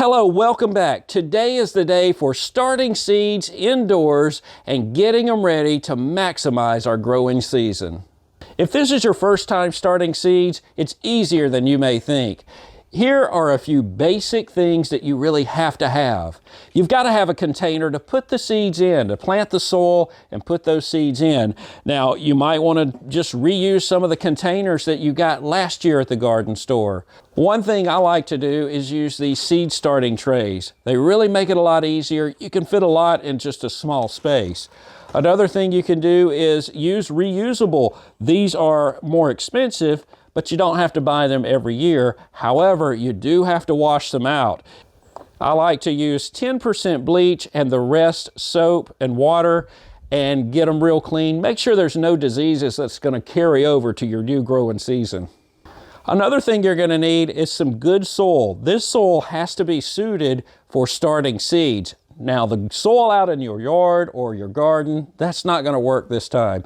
Hello, welcome back. Today is the day for starting seeds indoors and getting them ready to maximize our growing season. If this is your first time starting seeds, it's easier than you may think. Here are a few basic things that you really have to have. You've got to have a container to put the seeds in, to plant the soil and put those seeds in. Now, you might want to just reuse some of the containers that you got last year at the garden store. One thing I like to do is use these seed starting trays. They really make it a lot easier. You can fit a lot in just a small space. Another thing you can do is use reusable. These are more expensive, but you don't have to buy them every year. However, you do have to wash them out. I like to use 10% bleach and the rest soap and water and get them real clean. Make sure there's no diseases that's going to carry over to your new growing season. Another thing you're going to need is some good soil. This soil has to be suited for starting seeds. Now, the soil out in your yard or your garden, that's not going to work this time.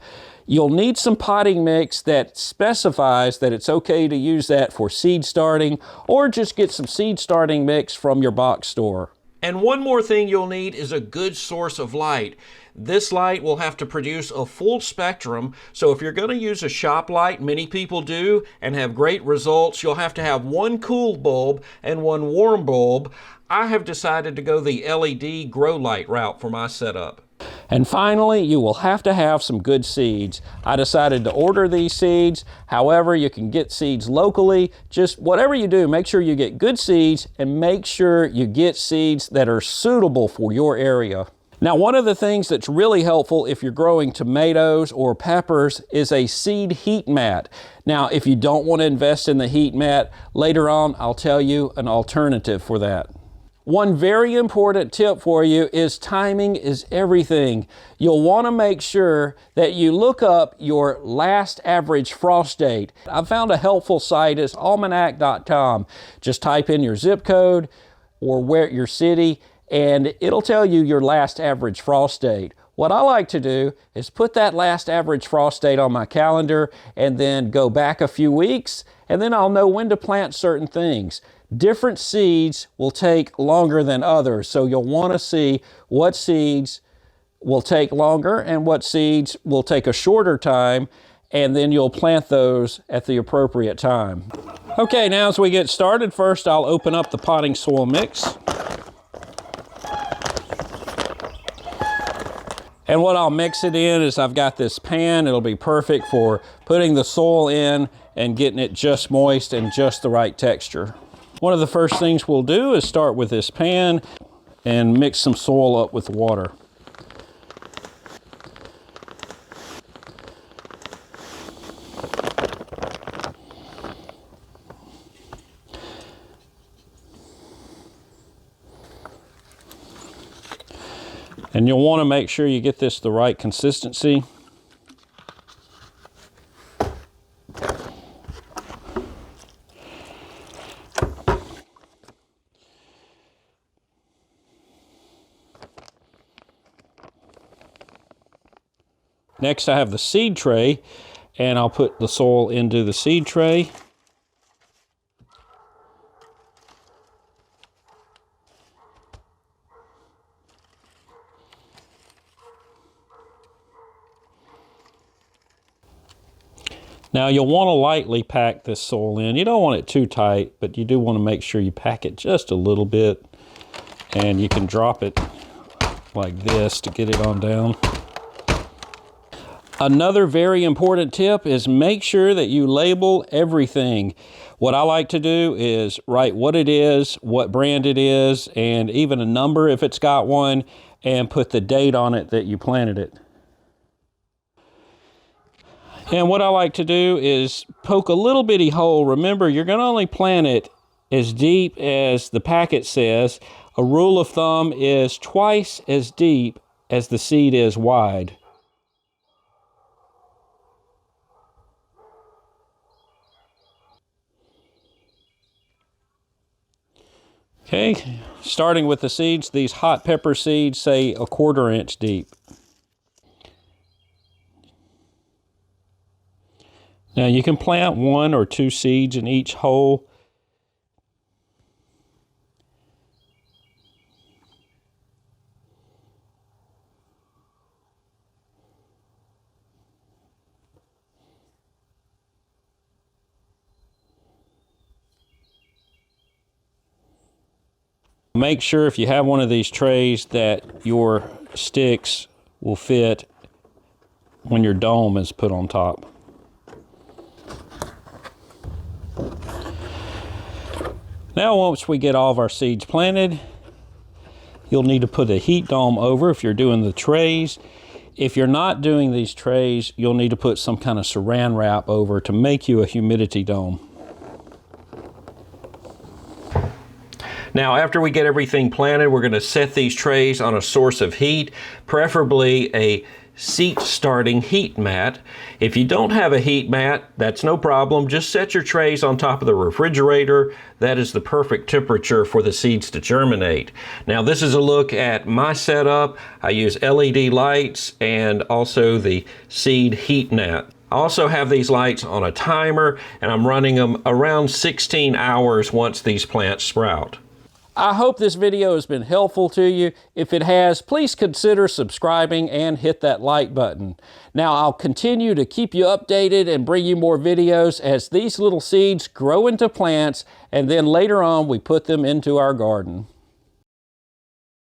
You'll need some potting mix that specifies that it's okay to use that for seed starting, or just get some seed starting mix from your box store. And one more thing you'll need is a good source of light. This light will have to produce a full spectrum, so if you're going to use a shop light, many people do, and have great results, you'll have to have one cool bulb and one warm bulb. I have decided to go the LED grow light route for my setup. And finally, you will have to have some good seeds. I decided to order these seeds. However, you can get seeds locally. Just whatever you do, make sure you get good seeds and make sure you get seeds that are suitable for your area. Now, one of the things that's really helpful if you're growing tomatoes or peppers is a seed heat mat. Now, if you don't want to invest in the heat mat, later on I'll tell you an alternative for that. One very important tip for you is timing is everything. You'll want to make sure that you look up your last average frost date. I found a helpful site is almanac.com. Just type in your zip code or where your city and it'll tell you your last average frost date. What I like to do is put that last average frost date on my calendar and then go back a few weeks, and then I'll know when to plant certain things. Different seeds will take longer than others, so you'll want to see what seeds will take longer and what seeds will take a shorter time, and then you'll plant those at the appropriate time. Okay, now as we get started, first I'll open up the potting soil mix. And what I'll mix it in is I've got this pan. It'll be perfect for putting the soil in and getting it just moist and just the right texture. One of the first things we'll do is start with this pan and mix some soil up with water. And you'll want to make sure you get this the right consistency. Next, I have the seed tray, and I'll put the soil into the seed tray. Now, you'll want to lightly pack this soil in. You don't want it too tight, but you do want to make sure you pack it just a little bit. And you can drop it like this to get it on down. Another very important tip is make sure that you label everything. What I like to do is write what it is, what brand it is, and even a number if it's got one, and put the date on it that you planted it. And what I like to do is poke a little bitty hole. Remember, you're going to only plant it as deep as the packet says. A rule of thumb is twice as deep as the seed is wide. Okay, starting with the seeds, these hot pepper seeds say 1/4 inch deep. Now you can plant 1 or 2 seeds in each hole. Make sure if you have one of these trays that your sticks will fit when your dome is put on top. Now once we get all of our seeds planted, you'll need to put a heat dome over if you're doing the trays. If you're not doing these trays, you'll need to put some kind of saran wrap over to make you a humidity dome. Now, after we get everything planted, we're going to set these trays on a source of heat, preferably a seat starting heat mat. If you don't have a heat mat, that's no problem. Just set your trays on top of the refrigerator. That is the perfect temperature for the seeds to germinate. Now, this is a look at my setup. I use LED lights and also the seed heat net. I also have these lights on a timer, and I'm running them around 16 hours once these plants sprout. I hope this video has been helpful to you. If it has, please consider subscribing and hit that like button. Now, I'll continue to keep you updated and bring you more videos as these little seeds grow into plants, and then later on we put them into our garden.